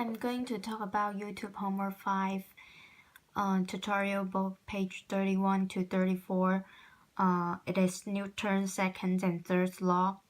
I'm going to talk about YouTube Homework 5 tutorial book page 31 to 34. It is Newton's second and third law.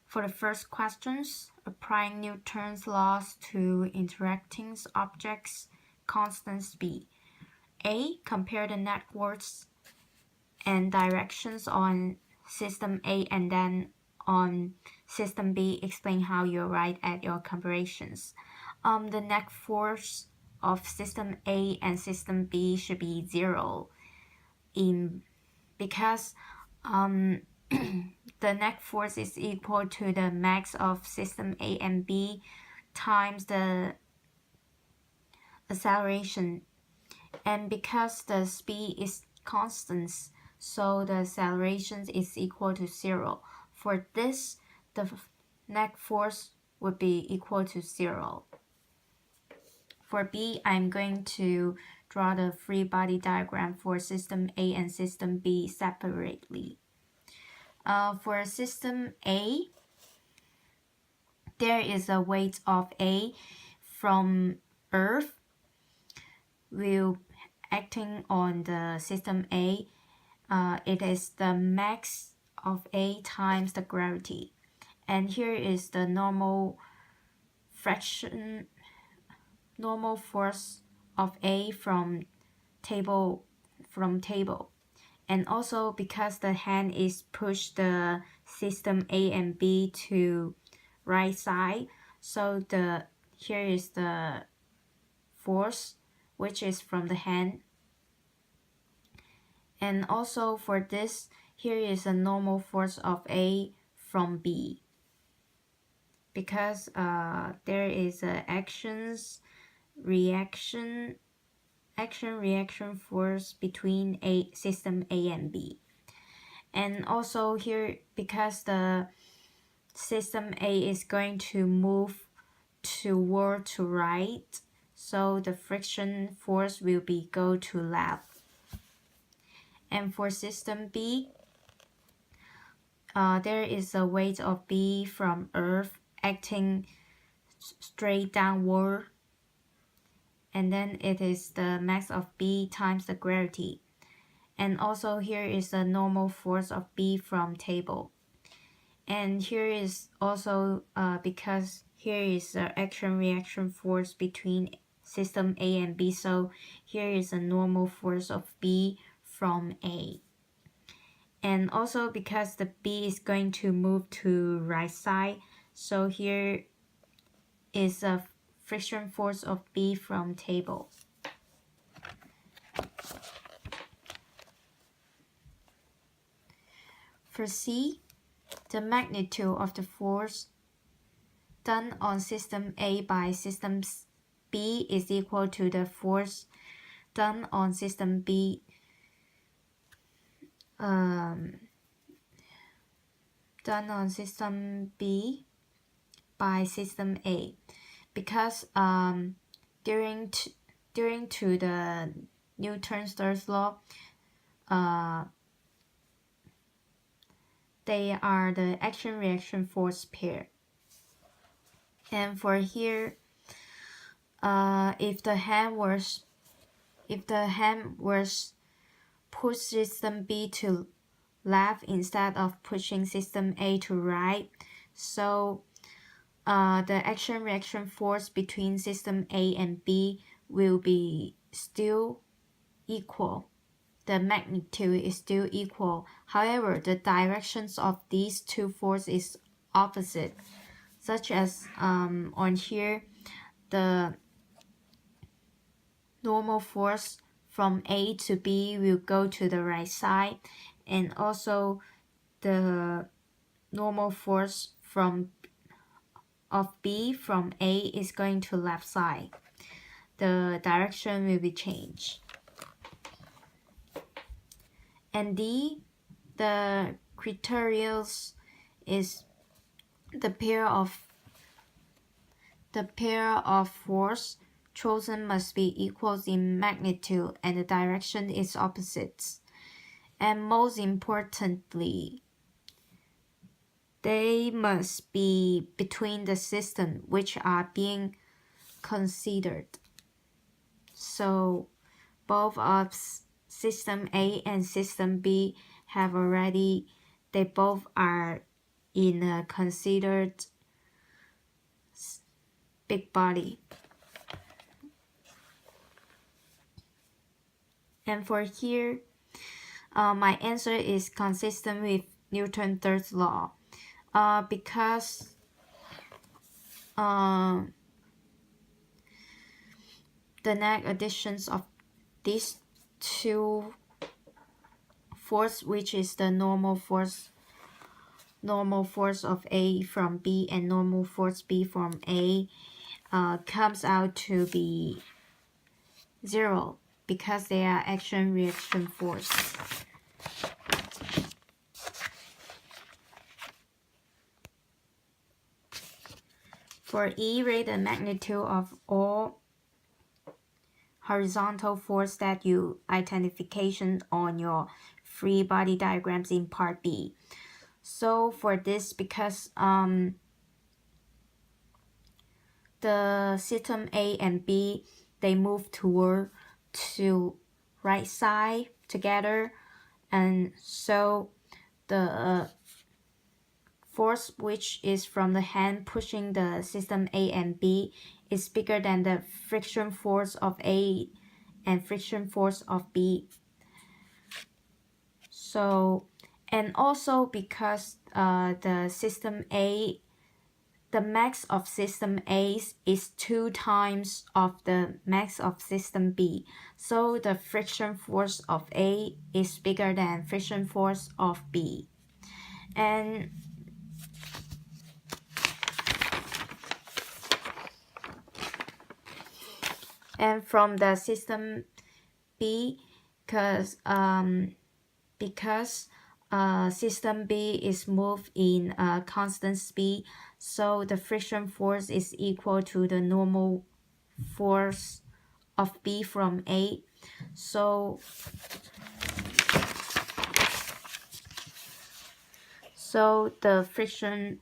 For the first questions, applying Newton's laws to interacting objects, constant speed. A. Compare the networks and directions on system A and then on system B. Explain how you arrive at your comparisons. The net force of system A and system B should be 0 because the net force is equal to the mass of system A and B times the acceleration, and because the speed is constant, so the acceleration is equal to 0. For this, the net force would be equal to 0. For B, I'm going to draw the free body diagram for system A and system B separately. For system A, there is a weight of A from Earth will acting on the system A. It is the mass of A times the gravity. And here is the normal force of A from table. And also because the hand is pushed the system A and B to right side, so here is the force which is from the hand. And also for this, here is a normal force of A from B, because there is a action reaction force between system A and B. And also here, because the system A is going to move toward to right, so the friction force will be go to left. And for system B, there is a weight of B from Earth acting straight downward, and then it is the mass of B times the gravity. And also here is the normal force of B from table. And here is also because here is the action-reaction force between system A and B, so here is a normal force of B from A. And also because the B is going to move to right side, so here is a friction force of B from table. For C, the magnitude of the force done on system A by system B is equal to the force done on system B by system A, because during to the Newton's third law, they are the action-reaction force pair. And for here, if the hand was push system B to left instead of pushing system A to right, so the action-reaction force between system A and B will be still equal. The magnitude is still equal. However, the directions of these two forces is opposite, such as on here, the normal force from A to B will go to the right side, and also the normal force of B from A is going to left side. The direction will be changed. And D, the criteria is the pair of force chosen must be equal in magnitude and the direction is opposites. And most importantly, they must be between the systems which are being considered. So both of system A and system B they both are in a considered big body. And for here, my answer is consistent with Newton's third law, because the net additions of these two force, which is the normal force of A from B and normal force B from A, comes out to be 0 because they are action-reaction force. For E, rate the magnitude of all horizontal force that you identification on your free body diagrams in part B. So for this, because the system A and B, they move toward to right side together, and so the force which is from the hand pushing the system A and B is bigger than the friction force of A and friction force of B. So, and also because the max of system A is 2 times of the max of system B. So the friction force of A is bigger than friction force of B. And from the system B, because system B is moved in a constant speed, so the friction force is equal to the normal force of B from A. So the friction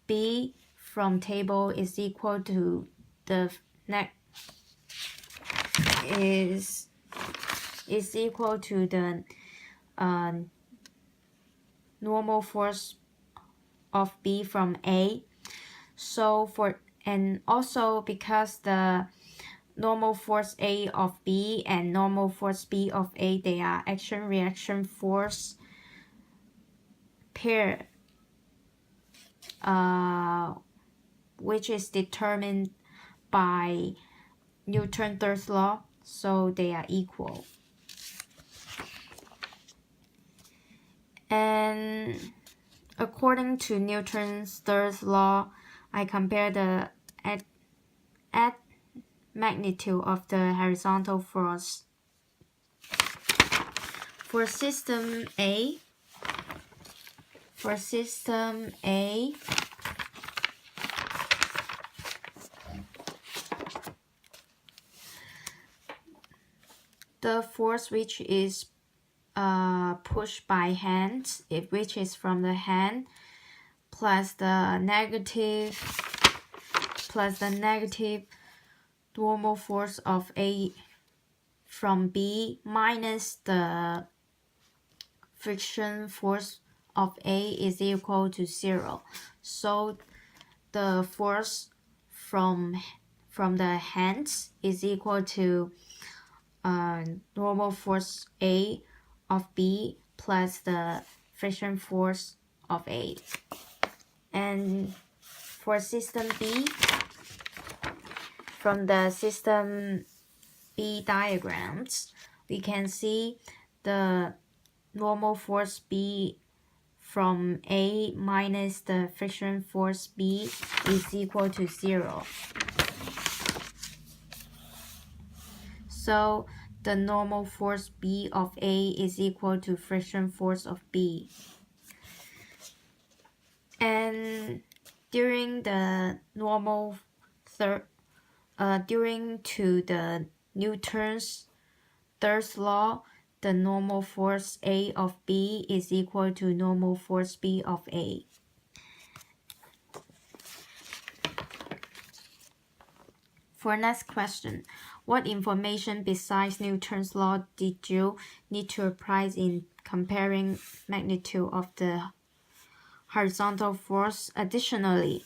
B from table is equal to the is equal to the normal force of B from A. So and also because the normal force A of B and normal force B of A, they are action-reaction force pair, which is determined by Newton's third law, so they are equal. And according to Newton's third law, I compare the at magnitude of the horizontal force. For system A, the force which is pushed by hand, which is from the hand, plus the negative normal force of A from B minus the friction force of A is equal to 0. So the force from the hands is equal to normal force A of B plus the friction force of A. And for system B, from the system B diagrams, we can see the normal force B from A minus the friction force B is equal to 0. So the normal force B of A is equal to friction force of B. And during the Newton's third law, the normal force A of B is equal to normal force B of A. For next question, what information besides Newton's law did you need to apply in comparing magnitude of the horizontal force? Additionally,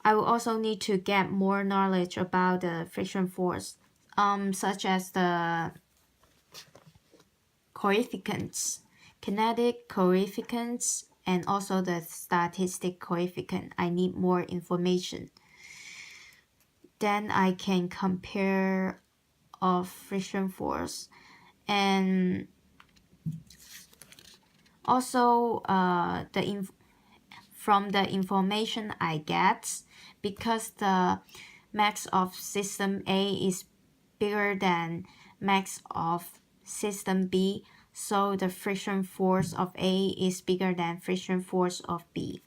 I will also need to get more knowledge about the friction force, such as the coefficients, kinetic coefficients, and also the statistic coefficient. I need more information. Then I can compare of friction force, and also from the information I get, because the mass of system A is bigger than mass of system B, so the friction force of A is bigger than friction force of B.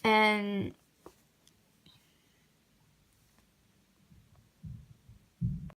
And